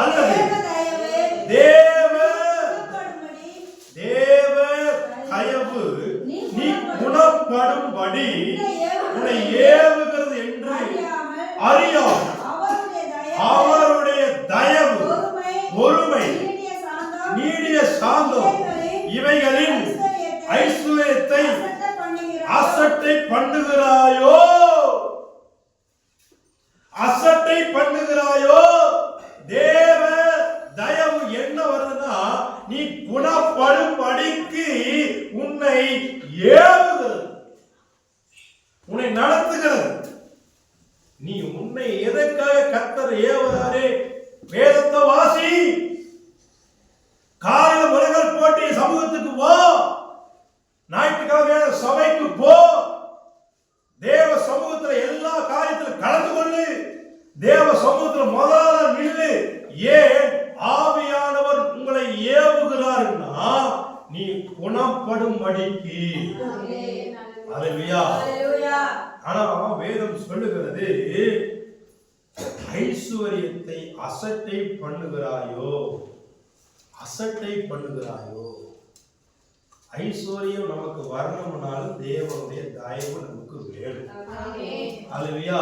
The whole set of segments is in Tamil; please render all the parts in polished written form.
அல்லது தேவ தயவு நீ குணப்படும்படி உன்னை ஏவுகிறது என்று அறியாமல் அவருடைய தயவு, பொறுமை, நீடிய சாந்தம் இவைகளின் ஐஸ்வர்யத்தை அசட்டை பண்ணுகிறாயோ? அசட்டை பண்ணுகிறாயோ? தேவ தயவு என்ன வருதுன்னா, நீ குணப்படும்படிக்கு உன்னை ஏவுகிறது, உன்னை நடத்துகிறது. நீ உன்னை எதற்காக கர்த்தர் ஏவுகிறாரே? வேதத்தை வாசி, காலையில் முறைகள் போட்டி சமூகத்துக்கு போ, ஞாயிற்றுக்கிழமை சபைக்கு போ, தேவ சமூகத்தில் எல்லா காரியத்திலும் கலந்து கொள்ளு, தேவ சமூகத்தில் முதலாக நில்லு. ஏன் ஆவியானவர் உங்களை ஏவுகிறார்னா, நீ குணப்படும்படிக்கு. அல்லேலூயா. ஆனா வேதம் சொல்லுகிறது, ஐஸ்வர்யத்தை அசட்டை பண்ணுகிறாயோ? அசட்டை பண்ணுகிறாயோ? ஐஸ்வர்யம் நமக்கு வரணும்னாலும் தேவனுடைய தயவு நமக்கு வேணும். அல்லேலூயா.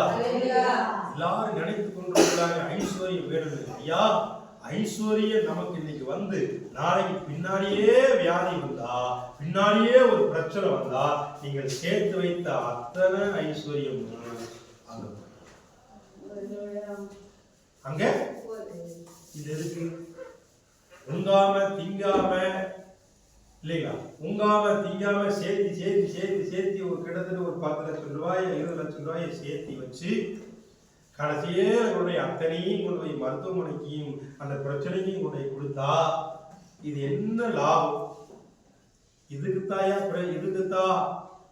எல்லாரும் நினைத்து கொண்டிருக்கிறாங்க ஐஸ்வர்யம் வேணும். ஐயா, ஐஸ்வர்யம் நமக்கு இன்னைக்கு வந்து நாளைக்கு பின்னாடியே வியாதி வந்தா, பின்னாடியே ஒரு பிரச்சனை வந்தா, நீங்கள் சேர்த்து வைத்த அத்தனை ஐஸ்வர்யம் அங்க இது எதுக்கு? உங்காம திங்காம இல்லைங்களா? உங்காம திங்காம சேர்த்து சேர்த்து சேர்த்து சேர்த்து ஒரு கிட்டத்தட்ட ஒரு 10 லட்சம் ரூபாய் 20 லட்சம் ரூபாயை சேர்த்து வச்சு கடைசியே உன்னுடைய அத்தனையும் கொண்டு போய் மருத்துவமனைக்கும் அந்த பிரச்சனைக்கும் கொண்டு போய் கொடுத்தா இது என்ன லாபம்? இதுக்குத்தான்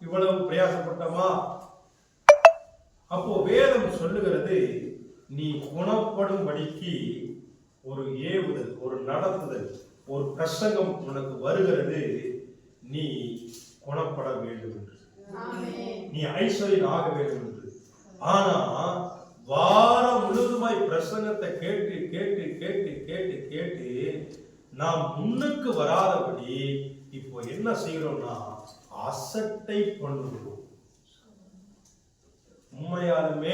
இவ்வளவு பிரயாசப்பட்டமா? அப்போ வேதம் சொல்லுகிறது, நீ குணப்படும்படிக்கு ஒரு ஏவுதல், ஒரு நடத்துதல், ஒரு பிரசங்கம் உனக்கு வருகிறது. நீ குணப்பட வேண்டும் என்று, நீ ஐஸ்வர்யம் ஆக வேண்டும் என்று. ஆனா வாரம் முழுதுமாய் பிரசங்கத்தை கேட்டு கேட்டு கேட்டு கேட்டு கேட்டு நாம் முன்னுக்கு வராதபடி இப்போ என்ன செய்யறோம்னா அசட்டை பண்ணுகிறோம். உண்மையாலுமே